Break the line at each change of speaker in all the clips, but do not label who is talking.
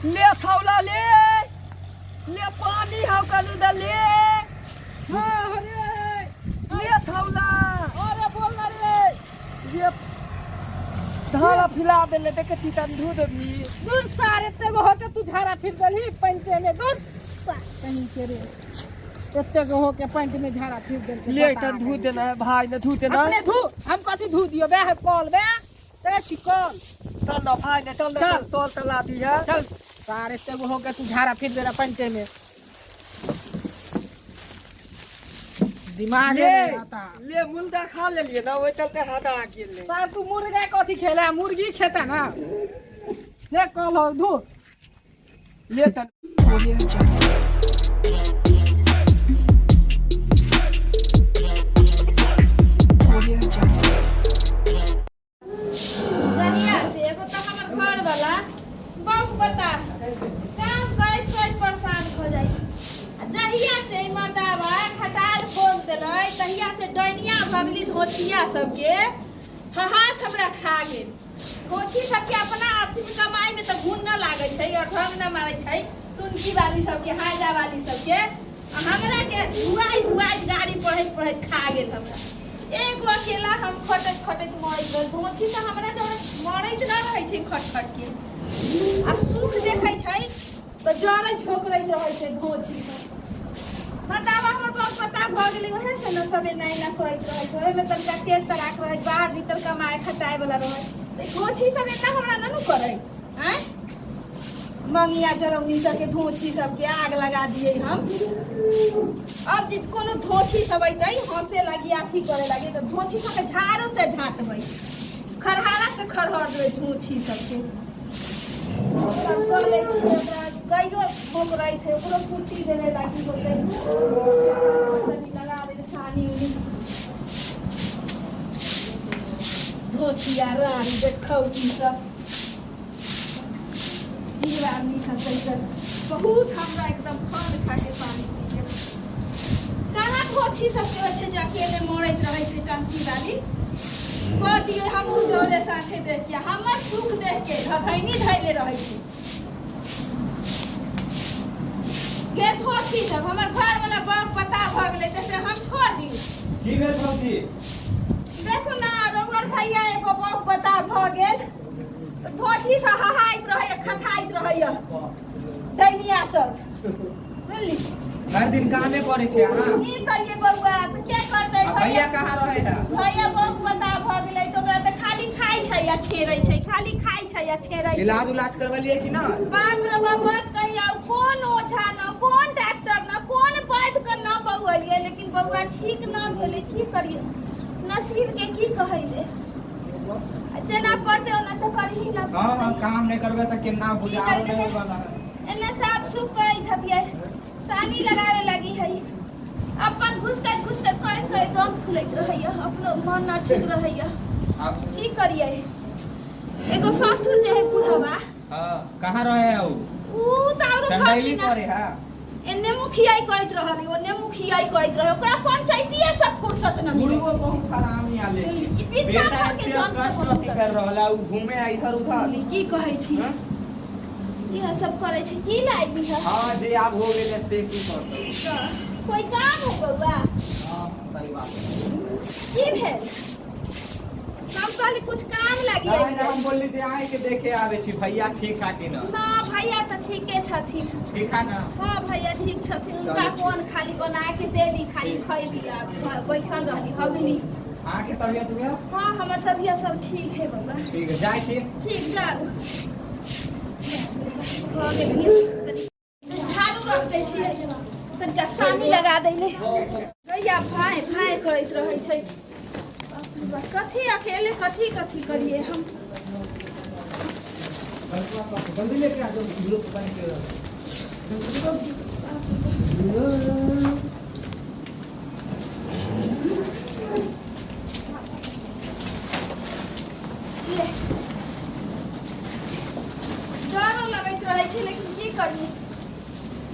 ले थौला ले ले पानी हाउ कनु द ले हां अरे ले थौला अरे बोल ना रे ये धारा फिला देले देखे चितन दूध भी दूध सारे ते हो के तू झारा फिर देली पंचे में दूध कहीं के रे एते को हो के पंच में झारा फिर देल ले तन दूध देना है भाई ने दूध देना अपने धू हम कथि धू दियो बे कॉल बे ते शिकल चल ना भाई ने चल तोल तला दी है चल सारे ते हो के तू झारा फिर देला पंचे में दिमाग आता ले मुर्गा खा ले लिए ना ओइ चलते हाथा आके ले सर तू मुर्गा कथि खेला मुर्गी खाता ना ले कल हो धू ले तन
जनिया से एगो त हमर घर वाला बहुत पता काम करैत करैत परेशान हो जाई जहिया से मटावा खटाल खोल देलै तहिया से डैनिया भगली धोतिया सबके हाहास हमरा खा गेल धोची सबके अपना आर्थिक कमाई में त घुन न लागै छै और ढंग न मारै छै टुनकी वाली सबके हाजा वाली सबके हमरा के धुआई गाड़ी पढ़ैत खा गेल हमरा एगो अकेला हम खटत मरैत रह धोची से हमरा तो मरैत न रहै छै खट के आ सुख देखै छै तो जड़ै झोकरैत रहै छै धोची बतावा हमर बाप पता भ गेलै ओहे से न सबे नै ना करैत रहै छै ओहे में तनका तेज तराक रहै बाहर भीतर कमाए खटाए वाला रहै त धोची सब एतना हमरा न करै हैं मंगिया जरौनी सबके धोची सबके आग लगा दिए हम अब जिस कोनो धोची सब अइतै हंसे लगी आखी करे लगी तो धोची सबके झाड़ू से झाँटबै खरहारा से खरहर देबै धोची सबके सब कर लै छी ओकरा गइयो भोग रही थे ओकरो कुर्ती देले लागी बोलते तनी लगा दे सानी उनी धोतिया रानी देखौ की सब दीवानी सब कैसे बहुत हमरा एकदम खान खा के पानी पी के कहाँ धोती सबके बच्चे जाके में मरैत रहै छै टंकी वाली कहती हम जोरे साथे देख के हमर सुख देख के धधैनी धैले रहै छै के धोती सब हमर घर वाला बाप पता भ गेलै तसे हम छोड़ दी
की भेल धोती
देखो ना रउर भैया एगो बाप पता भ गेल धोती से हहाइत रहै खखाइत रहै दैनिया सब सुनली
हर दिन कामे करे छै हां
की करिए बउआ त के करतै
भैया कहां रहै है
भैया बाप पता भ गेलै त ओकरा त खाली खाइ छै या छेरै छै खाली खाइ छै या छेरै छै
इलाज करवलिए कि ना
बाप रे बाप कहिया कोन ओझा न कोन डॉक्टर न कोन वैद्य के न बउलिए लेकिन बउआ ठीक न भेलै की करिए नसीब के की कहैले जेना पड़ते ओना तो करही ना
हां काम नहीं करबे त केना बुझाओ नहीं वाला
एने साफ सुफ करैत हबिए सानी लगावे लगी है अपन घुस के करे दम फुलैत रहैया अपनो मन ना ठीक रहैया की करिए एगो ससुर जे है बुढ़वा
हां कहां रहे है
ऊ तारो
संडैली करे है
एने मुखियाई करैत रहल ओने मुखियाई करैत रह ओकरा पंचायतीए सब फुर्सत न मिले
बुढ़वा बहुत हरामी आले
बेटा के जन
कर रहला ऊ घूमे इधर उधर
की कहै छी यह सब करे छी की लागी है
हां जे आब हो गेले से की करतौ
कोई काम हो बउआ
हां सही बात
की भेल हम कहली कुछ काम लागी
है ना हम बोलली जे आए के देखे आवे छी भैया ठीक है कि ना
ना भैया त ठीके छथिन
ठीक है ना
हां भैया ठीक छथिन उनका कौन खाली बना के देली खाली खइली आ बैठल रहली हगली
हां के तबियत हुआ
हां हमर तबियत सब ठीक है बउआ
ठीक है जाय छी
ठीक जाऊ झाड़ू रख दै छियै तनिका सानी लगा दैले भैया भाई करैत रहै छै कथी अकेले कथी करिए हम
जल्दी लेके आ जाओ ग्रुप बन के
डरो लगैत रहै छै लेकिन की करिए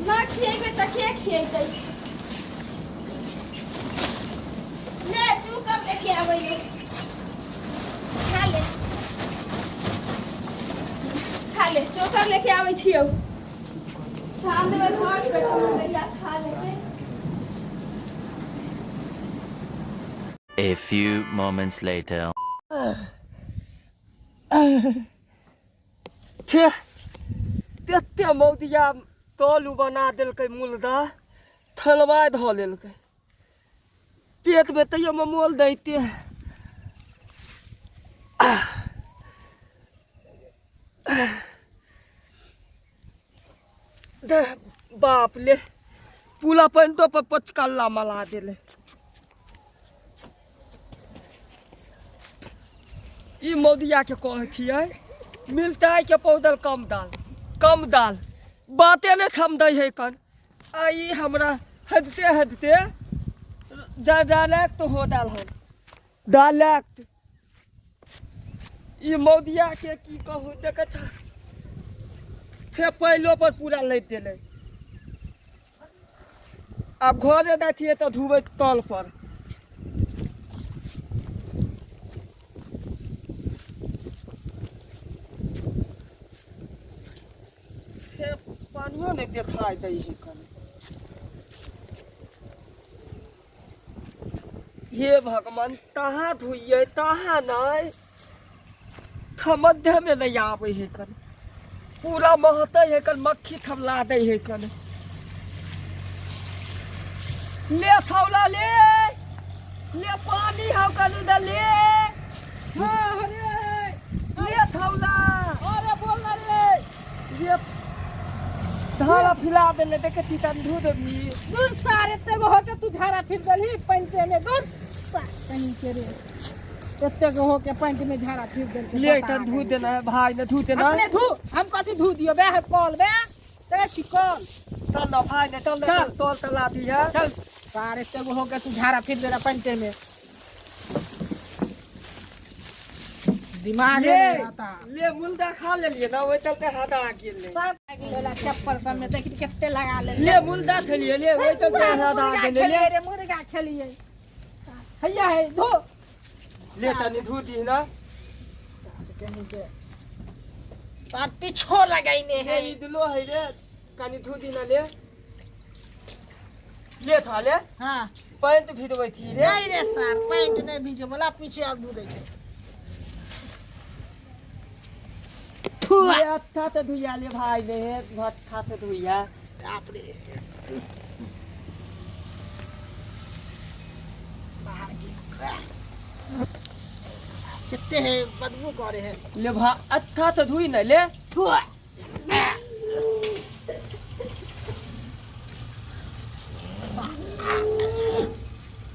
ना खिएबै त के खिएतै ले चुकर लेके आबैयो खा ले ले चोकर लेके आवे छियौ साँझ में घर पे ठंडा खा लेते
A few moments later.
तेते मौतिया तलू बना देलकै मुलदा थलवा धऽ लेलकै पेट में तैयो में मोल दैते दे बाप ले पूला पानि तो पर पचकल्ला मला देले ई मौदिया के कहै छियै मिलताई के पौधल कम दाल बाते ने थम दै है कन आ ई हमरा हदते डायरेक्ट हो डाल है डायरेक्ट ई मौदिया के की कहू देखे छ फे पहिलो पर पूरा लैत देले अब घरे दैथिए तऽ धुबै तल पर पानियो नहीं दिखाई दै है कन हे भगवान तहाँ धुइए तहाँ नहीं मध्य में नहीं आवे है कन पूरा महते है कन मक्खी थमला दे है कन ले थौला ले पानी हम कन उधर ले हाँ अरे ले थौला अरे बोल ना रे ये झाड़ा फिला देले देखे छी तन दूध भी दूर सारे ते हो के तू झाड़ा फिर देली पंचे में दूर कहीं के रे एते को हो के पंच में झाड़ा फिर देल ले तन धू देना है भाई ने धू देना अपने धू हम कथि धू दियो बे कॉल बे ते छिकल चल ना भाई ने चल तोल तला दिया चल सारे ते हो के तू झाड़ा फिर देना पंचे में दिमाग ले मुंडा खा ले लिए ना ओइ चलते हादा आ गेल ले सब गेला चप्पल सब में देख केते लगा ले मुंडा खेलिए ले ओइ चलते हादा आ गेल ले रे मुर्गा खेलिए हैया है धो ले तनी धो दी ना कनी के तार पीछो लगाइने है ई दिलो है रे कनी धो दी ना ले था ले हां पैंट भिजबै थी रे नहीं रे सर पैंट नहीं भिजो बोला पीछे आ धो दे छै अच्छा तो धुइया ले भाई ले अच्छा तो धुइया बाप रे कितने है बदबू करे है ले भा अच्छा तो धुई न ले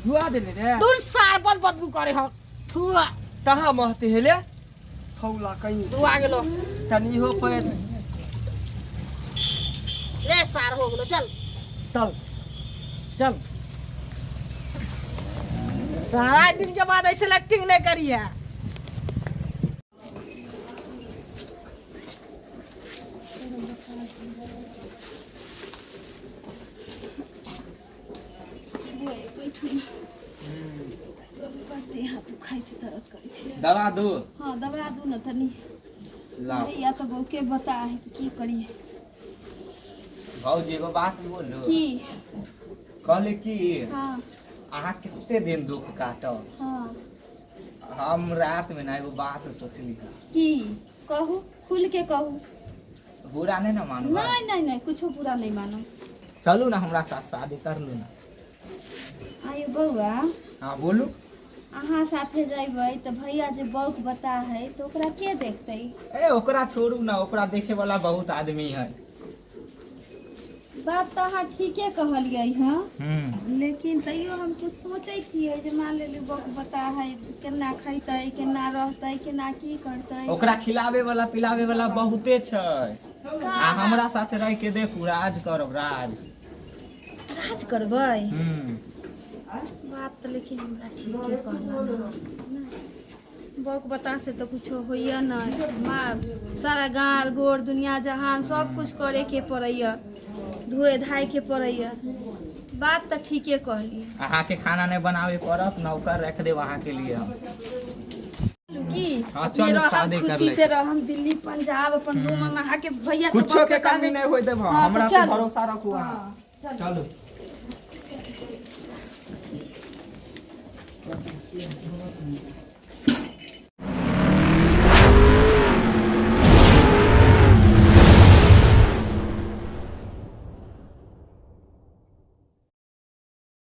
धुआ दे रे दूर सार बदबू करे हो धुआ तहा महते है ले खौला कहीं तू आ गेलो तनी हो पे ले सार हो गेलो चल सारा दिन के बाद ऐसे एक्टिंग नहीं करी है
दवा दो
हाँ दवा दू न तनी या तो बहू के बता है की करिए
भौजी एगो बात बोलू
की
कहले की
हाँ
अहाँ कितने दिन दुख काटो
हाँ
हम रात में ना एगो बात सोचली
की कहू खुल के कहू
बुरा नहीं ना मानू
नहीं कुछ बुरा नहीं मानो
चलू ना हमरा साथ शादी कर लू ना
आयो बउआ
हाँ बोलू
अहाँ साथे जइबै तो भैया जे बौक बता है तो ओकरा के देखते
ए ओकरा छोड़ू ना ओकरा देखे वाला बहुत आदमी है
बात तो अहाँ ठीके कहलिए हाँ लेकिन तैयो हम कुछ सोचे थिए जे मान ले बौक बता है केना खैते केना रहते केना की करते
ओकरा खिलावे वाला पिलावे वाला बहुते छै आ हमरा साथे रह के देखू राज करब राज
करबै बात तो लेकिन हमरा ठीके कहला बौक बता से तो कुछ होइए नहीं माँ सारा गाँव गोर दुनिया जहान सब कुछ करे के पड़ैया धोए धाय के पड़ैया बात तो ठीके कहली
अहाँ के खाना नहीं बनावे पड़त नौकर रख देब अहाँ के लिए
की
हाँ,
अपने
चलो,
रहम
शादी कर
खुशी
ले
से रहम दिल्ली पंजाब अपन रूम में नहा के भैया से
कुछो
बात
के
करके
कमी नहीं होई देबो
हाँ, तो
हमरा पे
चलो।
भरोसा रखू
हाँ, चलो।
चलो